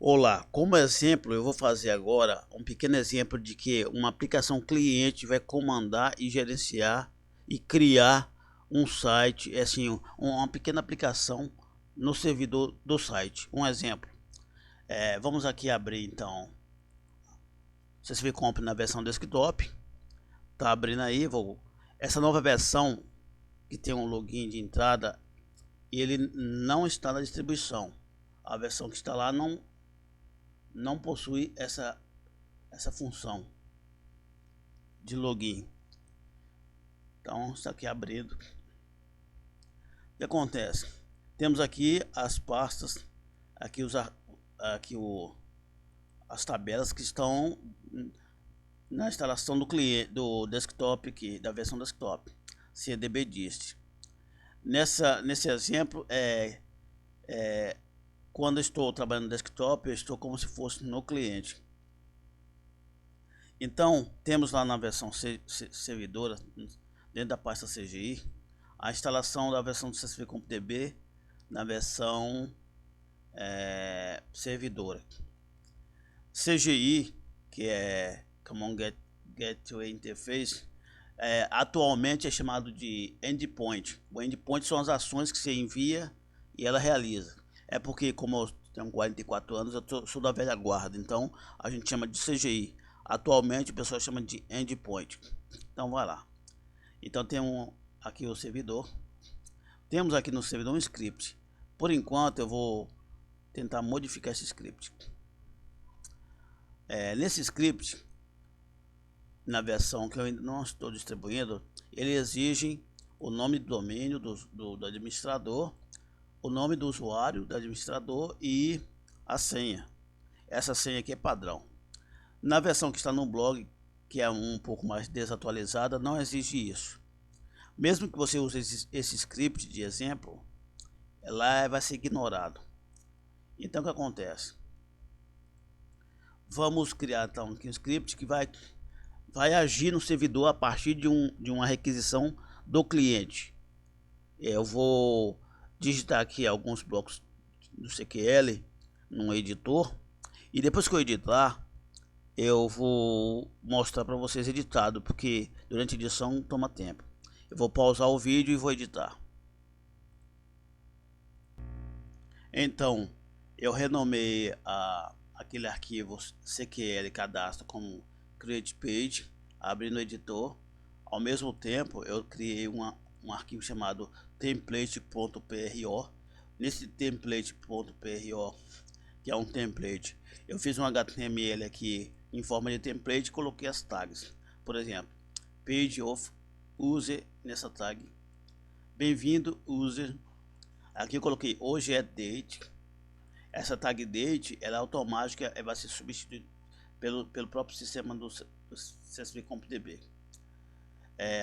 Olá, como exemplo, eu vou fazer agora um pequeno exemplo de que uma aplicação cliente vai comandar e gerenciar e criar um site, assim, uma pequena aplicação no servidor do site. Um exemplo, vamos aqui abrir então, CSV Comp na versão desktop, tá abrindo aí, essa nova versão que tem um login de entrada, ele não está na distribuição. A versão que está lá não possui essa função de login. Então está aqui abrindo. O que acontece? Temos aqui as pastas, aqui as tabelas que estão na instalação do cliente, do desktop aqui, da versão desktop, CDB-dist. Nesse exemplo quando eu estou trabalhando no desktop, eu estou como se fosse no cliente. Então, temos lá na versão servidora, dentro da pasta CGI, a instalação da versão do CSV Comp DB na versão servidora. CGI, que é Common Gateway Interface, atualmente é chamado de endpoint. O endpoint são as ações que você envia e ela realiza. É porque, como eu tenho 44 anos, eu sou da velha guarda, então a gente chama de CGI. Atualmente o pessoal chama de endpoint. Então vai lá. Então tem aqui o servidor. Temos aqui no servidor um script. Por enquanto eu vou tentar modificar esse script. Nesse script, na versão que eu ainda não estou distribuindo, ele exige o nome do domínio do administrador, o nome do usuário do administrador e a senha. Essa senha aqui é padrão. Na versão que está no blog, que é um pouco mais desatualizada, não exige isso. Mesmo que você use esse script de exemplo, ela vai ser ignorado. Então o que acontece? Vamos criar então aqui um script que vai agir no servidor a partir de uma requisição do cliente. Eu vou digitar aqui alguns blocos do SQL num editor, e depois que eu editar, eu vou mostrar para vocês editado, porque durante a edição toma tempo. Eu vou pausar o vídeo e vou editar. Então, eu renomei aquele arquivo CQL cadastro como create page, abri no editor. Ao mesmo tempo, eu criei um arquivo chamado template.pro. Nesse template.pro, que é um template, eu fiz um HTML aqui em forma de template e coloquei as tags. Por exemplo, page of user nessa tag, bem-vindo user. Aqui eu coloquei hoje é date. Essa tag date ela é automática, vai ser substituída pelo próprio sistema do CSV Comp DB.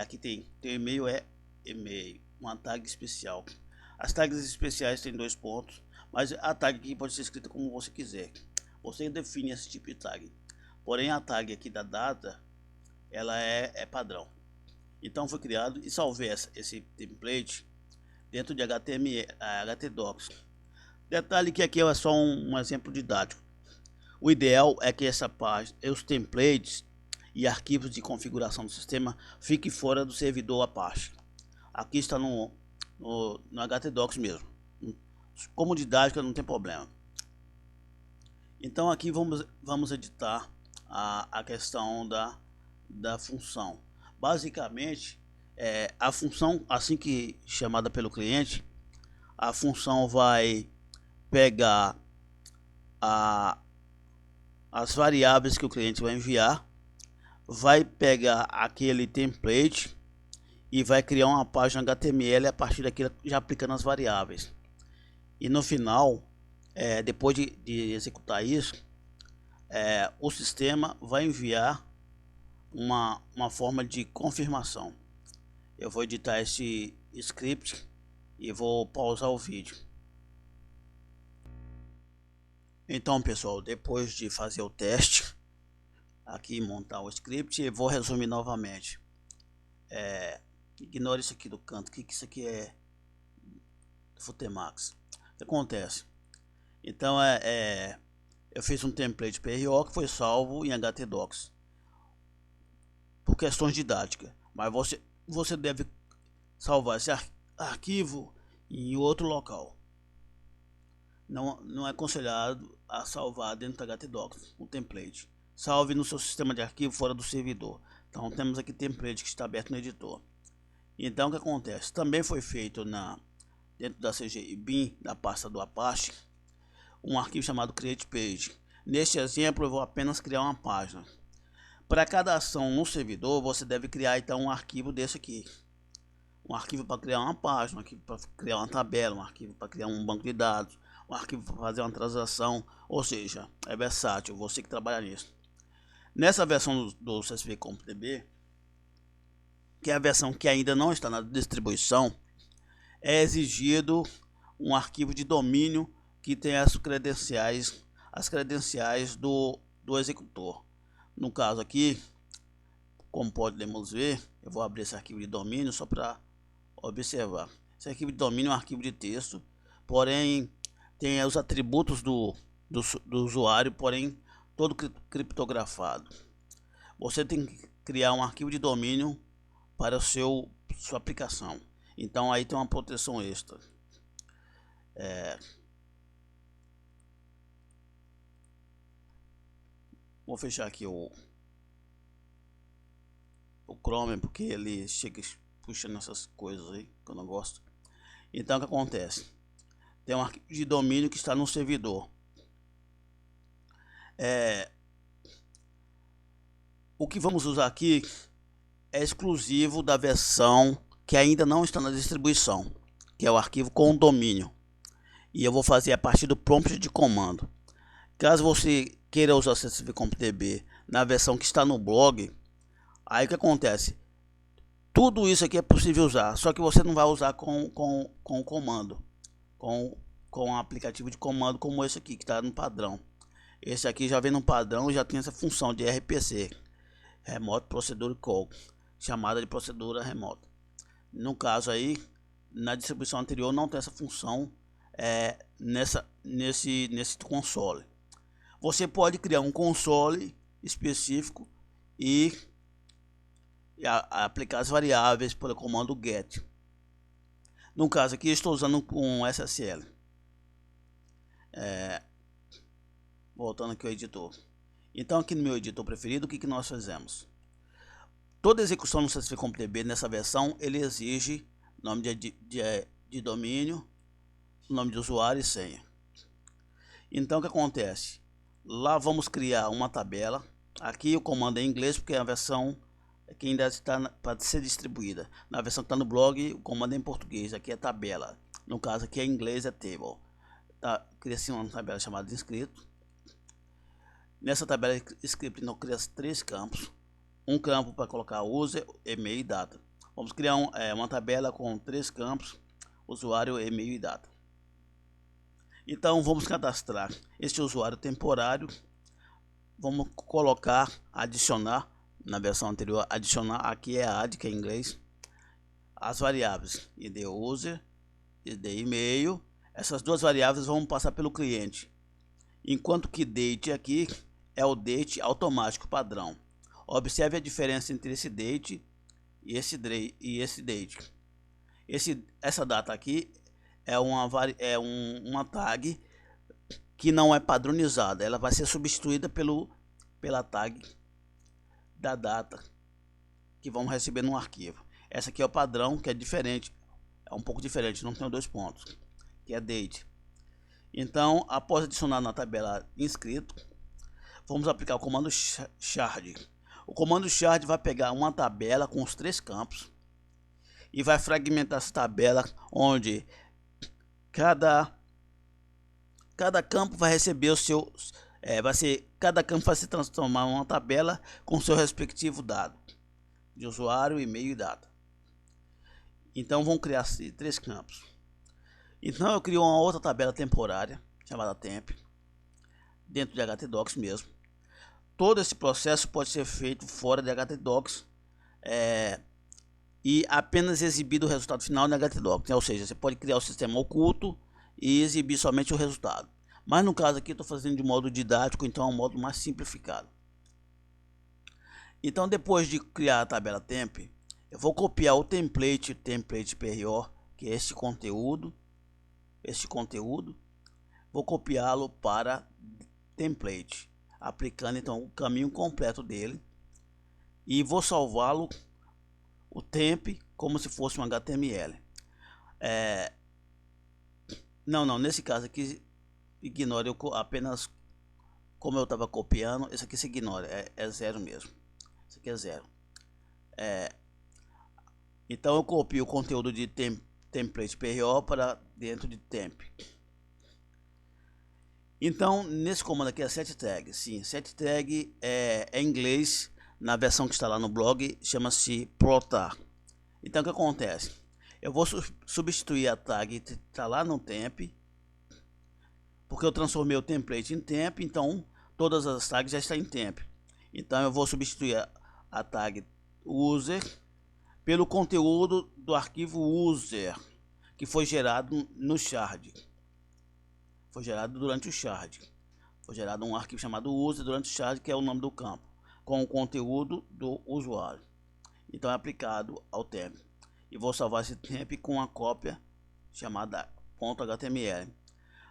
Aqui tem e-mail, e-mail, uma tag especial. As tags especiais têm 2 pontos, mas a tag aqui pode ser escrita como você quiser. Você define esse tipo de tag. Porém a tag aqui da data ela é padrão. Então foi criado e salvei esse template dentro de htdocs. Detalhe que aqui é só um exemplo didático. O ideal é que essa página, os templates e arquivos de configuração do sistema fiquem fora do servidor Apache. Aqui está no htdocs mesmo. Como didática não tem problema. Então aqui vamos editar a questão da função. Basicamente, a função, assim que chamada pelo cliente, a função vai pegar as variáveis que o cliente vai enviar, vai pegar aquele template e vai criar uma página HTML a partir daquilo, já aplicando as variáveis. E no final, depois de executar isso, o sistema vai enviar uma forma de confirmação. Eu vou editar esse script e vou pausar o vídeo. Então pessoal, depois de fazer o teste aqui, montar o script, eu vou resumir novamente. Ignore isso aqui do canto, que isso aqui é Futemax. O que acontece? Então eu fiz um template PRO que foi salvo em htdocs por questões didáticas, mas você deve salvar esse arquivo em outro local. Não é aconselhado a salvar dentro do htdocs um template. Salve no seu sistema de arquivo fora do servidor. Então temos aqui template que está aberto no editor. Então o que acontece? Também foi feito dentro da CGI bin, da pasta do Apache, um arquivo chamado create_page. Neste exemplo eu vou apenas criar uma página. Para cada ação no servidor você deve criar então um arquivo desse aqui. Um arquivo para criar uma página, um arquivo para criar uma tabela, um arquivo para criar um banco de dados, um arquivo para fazer uma transação, ou seja, é versátil, você que trabalha nisso. Nessa versão do CSV CompDB, que é a versão que ainda não está na distribuição, é exigido um arquivo de domínio que tenha as credenciais do executor. No caso aqui, como podemos ver, eu vou abrir esse arquivo de domínio só para observar. Esse arquivo de domínio é um arquivo de texto, porém tem os atributos do usuário, porém todo criptografado. Você tem que criar um arquivo de domínio para sua aplicação. Então aí tem uma proteção extra. Vou fechar aqui o Chrome, porque ele chega puxando essas coisas aí que eu não gosto. Então o que acontece? Tem um arquivo de domínio que está no servidor. O que vamos usar aqui é exclusivo da versão que ainda não está na distribuição, que é o arquivo com domínio. E eu vou fazer a partir do prompt de comando. Caso você queira usar o CSV CompDB na versão que está no blog, aí o que acontece? Tudo isso aqui é possível usar, só que você não vai usar com o comando, com um aplicativo de comando como esse aqui que está no padrão. Esse aqui já vem no padrão e já tem essa função de RPC, Remote Procedure Call, chamada de procedura remota. No caso aí, na distribuição anterior não tem essa função nesse console. Você pode criar um console específico e aplicar as variáveis pelo comando get. No caso aqui estou usando um SSL. Voltando aqui ao editor. Então aqui no meu editor preferido, o que nós fazemos? Toda execução no CSV CompDB nessa versão, ele exige nome de domínio, nome de usuário e senha. Então o que acontece? Lá vamos criar uma tabela. Aqui o comando é em inglês porque é a versão que ainda está para ser distribuída. Na versão que está no blog, o comando é em português. Aqui é tabela. No caso aqui é em inglês, é table. Cria assim uma tabela chamada de inscrito. Nessa tabela script nós criamos 3 campos. Um campo para colocar user, e-mail e data. Vamos criar uma tabela com 3 campos: usuário, e-mail e data. Então vamos cadastrar este usuário temporário. Vamos colocar, adicionar, na versão anterior, adicionar, aqui é add, que é em inglês, as variáveis id user, id e-mail. Essas duas variáveis vão passar pelo cliente, enquanto que date aqui é o date automático padrão. Observe a diferença entre esse date e esse date. Essa data aqui é uma tag que não é padronizada. Ela vai ser substituída pela tag da data que vamos receber no arquivo. Essa aqui é o padrão, que é diferente, é um pouco diferente, não tem 2 pontos, que é date. Então, após adicionar na tabela inscrito, vamos aplicar o comando shard. O comando shard vai pegar uma tabela com os 3 campos e vai fragmentar essa tabela, onde cada campo vai receber o seu cada campo vai se transformar em uma tabela com seu respectivo dado de usuário, e-mail e data. Então vão criar 3 campos. Então eu crio uma outra tabela temporária chamada temp dentro de htdocs mesmo. Todo esse processo pode ser feito fora de htdocs e apenas exibido o resultado final no htdocs, ou seja, você pode criar o sistema oculto e exibir somente o resultado. Mas no caso aqui eu estou fazendo de modo didático, então é um modo mais simplificado. Então depois de criar a tabela temp, eu vou copiar o template PRO, que é este conteúdo, vou copiá-lo para template, aplicando então o caminho completo dele, e vou salvá-lo o temp como se fosse um HTML. Não, nesse caso aqui ignore, eu apenas, como eu estava copiando, esse aqui se ignora, é zero mesmo, isso aqui é zero. Então eu copio o conteúdo de template PRO para dentro de temp. Então nesse comando aqui é set tag. Sim, set tag é em inglês, na versão que está lá no blog chama-se plotar. Então o que acontece? Eu vou substituir a tag que está lá no temp, porque eu transformei o template em temp, então todas as tags já estão em temp. Então eu vou substituir a tag user pelo conteúdo do arquivo user, que foi gerado no shard. Foi gerado durante o shard. Foi gerado um arquivo chamado user durante o shard, que é o nome do campo, com o conteúdo do usuário. Então é aplicado ao temp. E vou salvar esse temp com uma cópia chamada .html.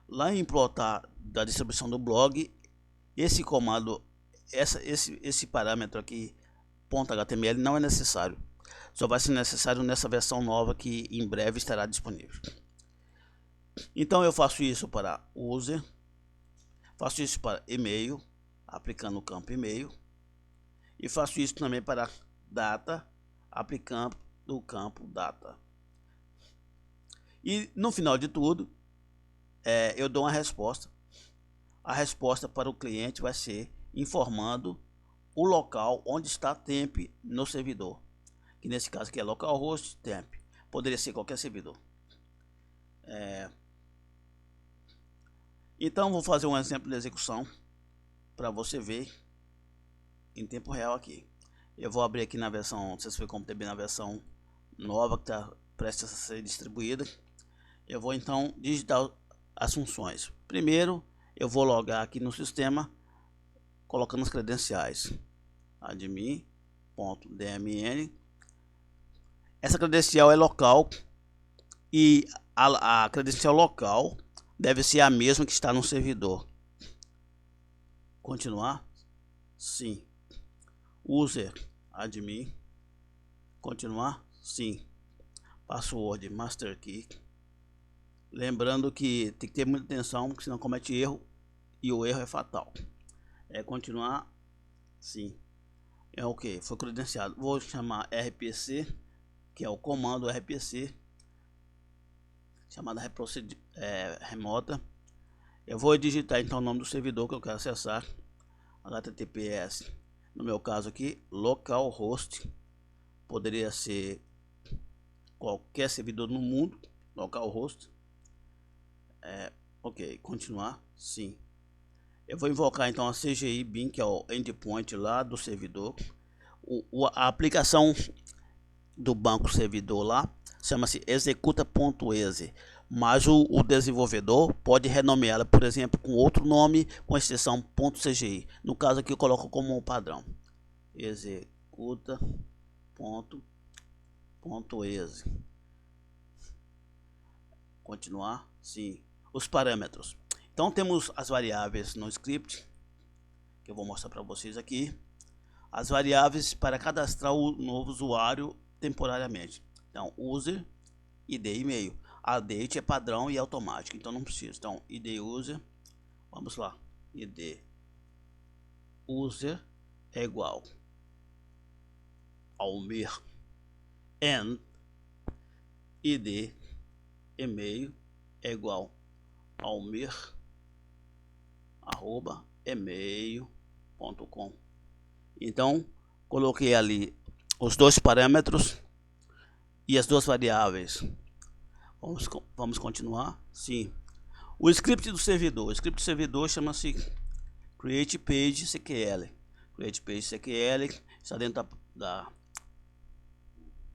Lá em plotar da distribuição do blog, esse comando, esse parâmetro aqui, .html, não é necessário. Só vai ser necessário nessa versão nova que em breve estará disponível. Então eu faço isso para user, faço isso para e-mail, aplicando o campo e-mail, e faço isso também para data, aplicando o campo data. E no final de tudo, eu dou uma resposta. A resposta para o cliente vai ser informando o local onde está temp no servidor, que nesse caso aqui é localhost temp, poderia ser qualquer servidor. Então vou fazer um exemplo de execução para você ver em tempo real aqui. Eu vou abrir aqui na versão CSV.db, na versão nova que está prestes a ser distribuída. Eu vou então digitar as funções. Primeiro eu vou logar aqui no sistema colocando as credenciais admin.dmn. Essa credencial é local e a credencial local deve ser a mesma que está no servidor. Continuar? Sim. User admin. Continuar? Sim. Password master key. Lembrando que tem que ter muita atenção, porque senão comete erro e o erro é fatal. Continuar? Sim. Ok, foi credenciado. Vou chamar RPC, que é o comando RPC, chamada remota. Eu vou digitar então o nome do servidor que eu quero acessar, HTTPS, no meu caso aqui, localhost, poderia ser qualquer servidor no mundo, localhost. Ok, continuar, sim. Eu vou invocar então a CGI bin, que é o endpoint lá do servidor. A aplicação do banco servidor lá chama-se executa.exe, mas o desenvolvedor pode renomeá-la, por exemplo, com outro nome com extensão .cgi. No caso aqui eu coloco como padrão executa.exe. Continuar, sim. Os parâmetros. Então temos as variáveis no script, que eu vou mostrar para vocês aqui. As variáveis para cadastrar o novo usuário temporariamente. Então, user, id e-mail. A date é padrão e automático, então não precisa. Então, id user, vamos lá. Id user é igual ao mir and id e-mail é igual ao mir @email.com. Então coloquei ali os dois parâmetros e as duas variáveis. Vamos continuar? Sim. O script do servidor. O script do servidor chama-se create_page_cql. Create_page_cql está dentro da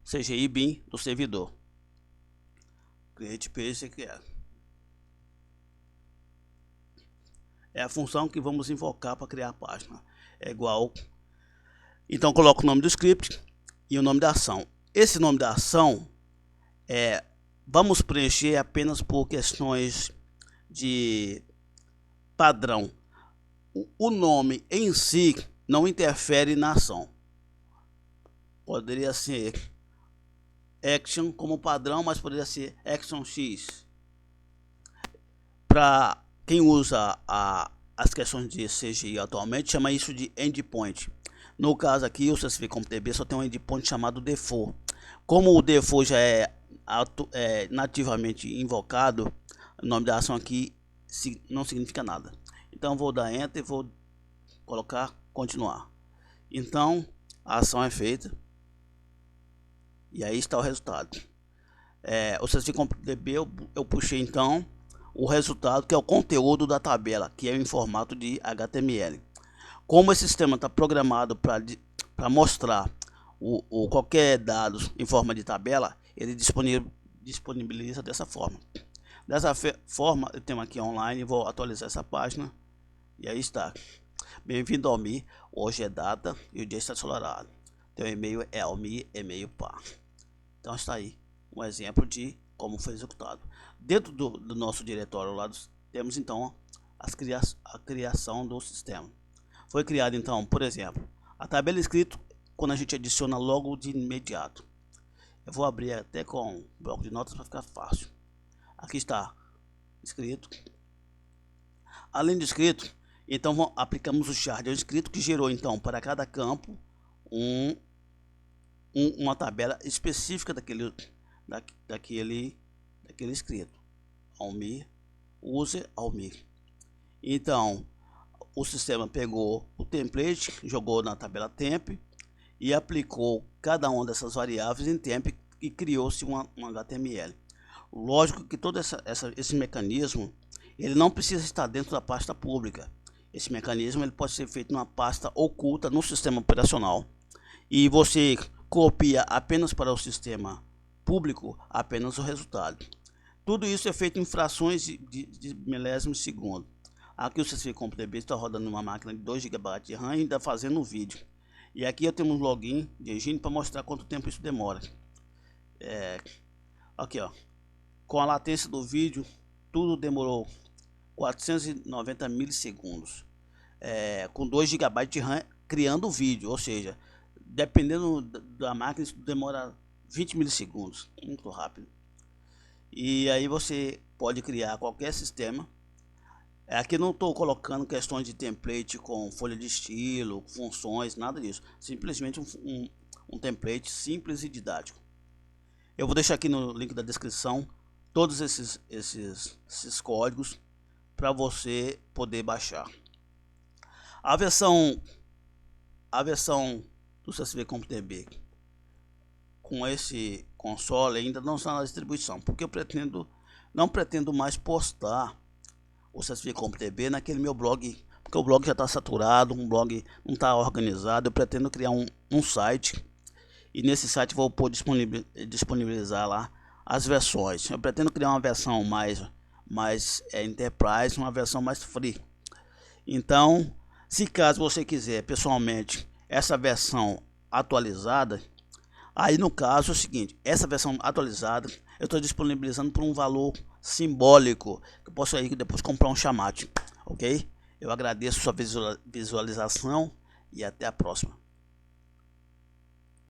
CGI bin do servidor. Create_page_cql. é a função que vamos invocar para criar a página. É igual. Então coloco o nome do script e o nome da ação. Esse nome da ação vamos preencher apenas por questões de padrão. O nome em si não interfere na ação. Poderia ser action como padrão, mas poderia ser action X. Para quem usa as questões de CGI atualmente, chama isso de endpoint. No caso aqui, o CSV.db só tem um endpoint chamado default. Como o default já é nativamente invocado, o nome da ação aqui não significa nada. Então vou dar enter e vou colocar continuar. Então a ação é feita e aí está o resultado. O CSV.db eu puxei então o resultado, que é o conteúdo da tabela, que é em formato de HTML. Como esse sistema está programado para mostrar qualquer dado em forma de tabela, ele disponibiliza dessa forma. Dessa forma, eu tenho aqui online, vou atualizar essa página. E aí está. Bem-vindo ao Mi. Hoje é data e o dia está ensolarado. Teu e-mail é almi e-mail par. Então está aí um exemplo de como foi executado. Dentro do nosso diretório lá temos então a criação do sistema. Foi criado então, por exemplo, a tabela escrito quando a gente adiciona logo de imediato. Eu vou abrir até com bloco de notas para ficar fácil. Aqui está escrito. Além do escrito, então aplicamos o char escrito, que gerou então para cada campo uma tabela específica daquele escrito. Almi, user Almi. Então o sistema pegou o template, jogou na tabela temp e aplicou cada uma dessas variáveis em temp e criou-se um HTML. Lógico que todo esse mecanismo ele não precisa estar dentro da pasta pública. Esse mecanismo ele pode ser feito numa pasta oculta no sistema operacional e você copia apenas para o sistema público apenas o resultado. Tudo isso é feito em frações de milésimos de segundo. Aqui o CSV.db está rodando numa máquina de 2 GB de RAM e ainda fazendo um vídeo. E aqui eu tenho um login de engine para mostrar quanto tempo isso demora. Aqui ó, com a latência do vídeo, tudo demorou 490 milissegundos. Com 2 GB de RAM criando o vídeo, ou seja, dependendo da máquina isso demora 20 milissegundos, muito rápido. E aí você pode criar qualquer sistema. Aqui não estou colocando questões de template com folha de estilo, funções, nada disso. Simplesmente um template simples e didático. Eu vou deixar aqui no link da descrição todos esses códigos para você poder baixar. A versão do CSV.db com esse console ainda não está na distribuição, porque eu não pretendo mais postar o CSV.db naquele meu blog, porque o blog já está saturado, um blog não está organizado. Eu pretendo criar um site e nesse site vou disponibilizar lá as versões. Eu pretendo criar uma versão mais enterprise, uma versão mais free. Então, se caso você quiser pessoalmente essa versão atualizada, aí no caso é o seguinte, essa versão atualizada eu estou disponibilizando por um valor simbólico, que eu posso aí depois comprar um chamate, ok? Eu agradeço sua visualização e até a próxima.